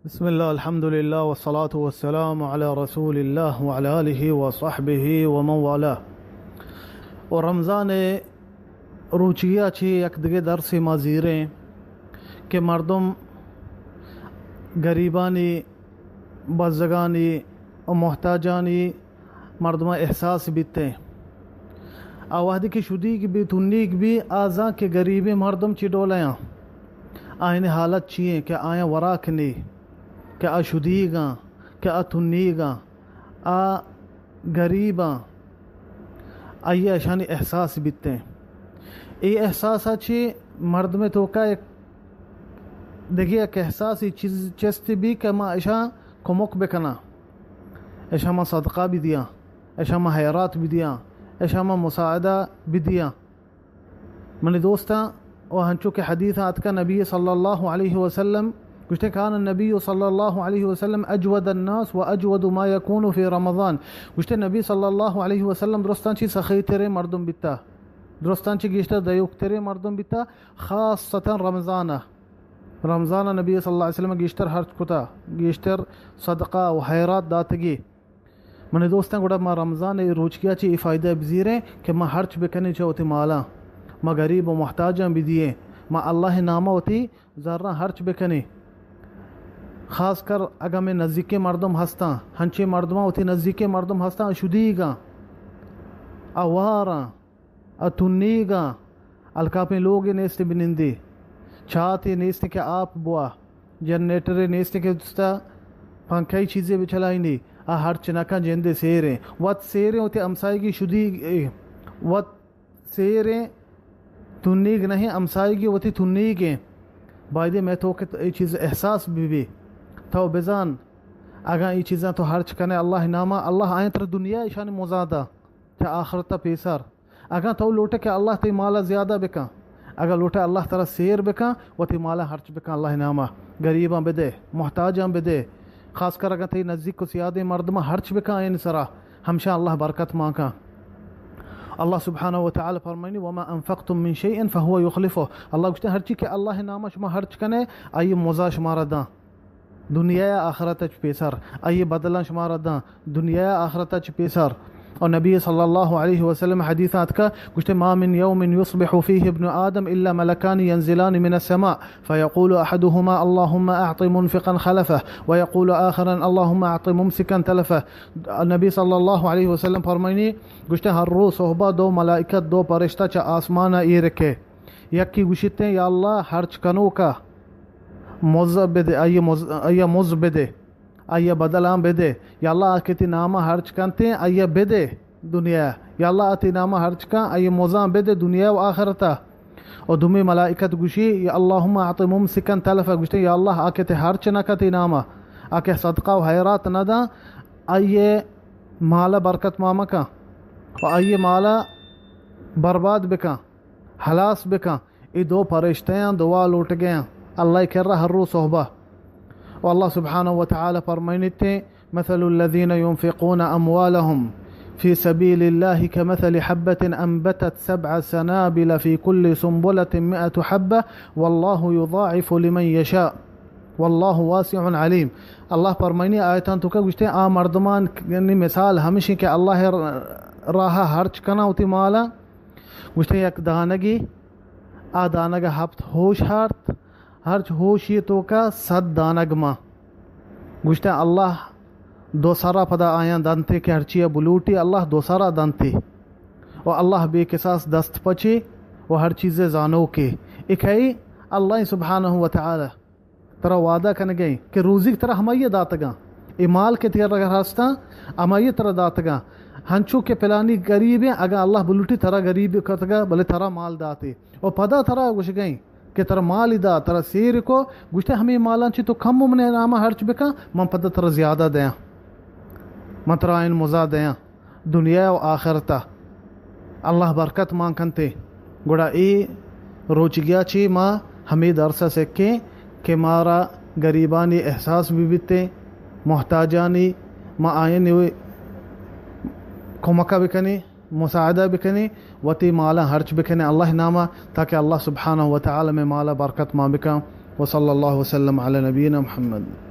بسم الله الحمد لله والصلاة والسلام على رسول الله وعلى آله وصحبه ومن والاه. و رمضان روچیا چی یک دیگه درس ما زیره که مردم گریبانی بزرگانی و محتاجانی مردم احساس بیتے آوادی کی شدیق بھی تنیک بھی آزاں کے غریبی مردم چی ڈولیاں آئین حالت چیئیں کہ آئیں وراکنی کہ آ شدیگاں کہ آ تنیگاں آ غریباں آئیے اشانی احساس بیتے ای احساس چی مرد میں تو کا ایک دیکھیے ایک احساس چیز چستی بھی کہ ما اشا کمک بکنا اشا ما صدقہ بھی دیا اشا ما حیرات بھی دیا اشا ما مساعدہ بھی دیا منی دوستا وہنچو کہ حدیث آت کا نبی صلی اللہ علیہ وسلم کچھ کان النبی صلی اللہ علیہ وسلم اجود الناس و اجود ما یکون فی رمضان کچھ نبی صلی اللہ علیہ وسلم درستان چی سخی تیرے مردم بیتا درستان چی گیشتر دیوک تیرے مردم بیتا خاصتا رمضان نبی صلی اللہ علیہ وسلم گیشتر حرچ کتا گیشتر صدقہ و حیرات داتگی منی دوستان گوڑا ما رمضان روچ کیا چی فائدہ بزیریں کہ ما حرچ بکنی چاہتی مالا ما غریب و محتاجاں بھی دیے ما اللہ نامہ ہوتی ذرہ حرچ بکنی خاص کر اگر میں نزدیک مردم ہستاں ہنچے مردمہ ہوتی نزدیک مردم ہستاں شدیگاں اواراں اتنیگاں الکاپیں لوگ نیستے بنندی چاہتے نیستے کہ آپ بوا جنریٹر نیستے کہ دستا پنکھائی چیزیں بھی چلائی نہیں ہر چنکا جندے سیریں وط سیریں ہوتے امسائی کی شدیگ وط سیریں تنیگ نہیں امسائی کی ہوتی تنیگیں بائدے میں تو کہ یہ چیز احساس بھی تو بزان اگر یہ چیزاں تو حرچ کنے اللہ نامہ اللہ آئیں تر دنیا اشان مزادہ کہ آخرتا پیسر اگر تو لوٹے کہ اللہ تی مالا زیادہ بکا اگر لوٹے اللہ تعالی سیر بکا و تی مالا حرچ بکا اللہ نامہ غریباں بدے محتاجاں بدے خاص کر اگر تی نزدیک کو سیادے مردمہ حرچ بکا این سرا ہمشہ اللہ برکت مانکا اللہ سبحانہ وتعالی فرمائنی وما انفقتم من شیئن فہو یخلفو اللہ کہتے ہیں ہر چی کہ اللہ نامہ شما حرچ کنے آئیے موزا شمارا داں دنیا آخرت چ پیسر آئیے بدلہ شمارا داں دنیا آخرت چ پیسر اور نبی صلی اللہ علیہ وسلم حدیثات کا کہتے ما من یوم یصبح فیہ ابن آدم الا ملکان ینزلان من السماء فیقول احدهما اللهم اعط منفقا خلفه ويقول آخرا اللهم اعط ممسكا تلفه نبی صلی اللہ علیہ وسلم فرمائنی کہتے ہر روز صحبہ دو ملائکت دو پرشتہ چا آسمانہ ای رکھے یک کی گوشتے ہیں یا اللہ حرچ کنو کا موزب بدے آئیے موز بدے آئیے بدلام بدے یا اللہ آکتی نامہ حرچ کنتے ہیں آئیے بدے دنیا یا اللہ آتی نامہ حرچ کن آئیے موزان بدے دنیا و آخرتا اور دمی ملائکت گوشی یا اللہم اعط ممسکن تلفا گوشتے یا اللہ آکتی حرچ نکتی نامہ آکے صدقہ و حیرات ندا آئیے مالا برکت ماما کا و آئیے مالا برباد بکا حلاس بکا یہ دو پرشتیاں دعا لوٹ گئے اللہ کر رہا ہر رو صحبہ والله سبحانه وتعالى فرمينته مثل الذين ينفقون أموالهم في سبيل الله كمثل حبة أنبتت 7 سنابل في كل سنبلة 100 حبة والله يضاعف لمن يشاء والله واسع عليم الله فرميني آياتان تو کہ گشتے مردمان یعنی مثال ہمیشہ کہ اللہ راہ ہرچ کنا ہوتی مالا گشتے یک دانگی دانگا ہفت ہوش ہارت ہرچ ہوشی تو کا 100 دانگ ماں گوشتے اللہ دو سارا پدا آیاں دانتے کہ ہرچی بلوٹی اللہ دو سارا دانتے و اللہ بے قصاص دست پچے و ہر چیزیں زانو کے ایک ہے اللہ سبحانہ وتعالی ترہ وعدہ کن گئی کہ روزی ترہ ہمائیے داتگاں مال کے تیر رگا راستہ ہمائیے ترہ داتگاں ہنچو کے پلانی غریب ہیں اگر اللہ بلوٹی ترہ غریب کرتگا بلے ترہ مال داتے و پدا ترہ گوش گئیں کہ ترہ مال دا ترہ سیر کو گوشتے ہمیں مالان چی تو کم ممنے نامہ حرچ بکا من پدا ترہ زیادہ دیاں من ترہ این مزا دیاں دنیا و آخرتا اللہ برکت مان کنتے گوڑا ای روچ گیا چی ماں ہمیں درسہ سکیں کہ مارا غریبانی احساس بھی بیتے محتاجانی ماں آئین ہوئے کمکہ بکنی مساعدہ بکنی وتی مالا حرچ بکنے اللہ نامہ تاکہ اللہ سبحانہ وتعالی میں مالا برکت ما بکا وصلی اللہ وسلم علی نبینا محمد.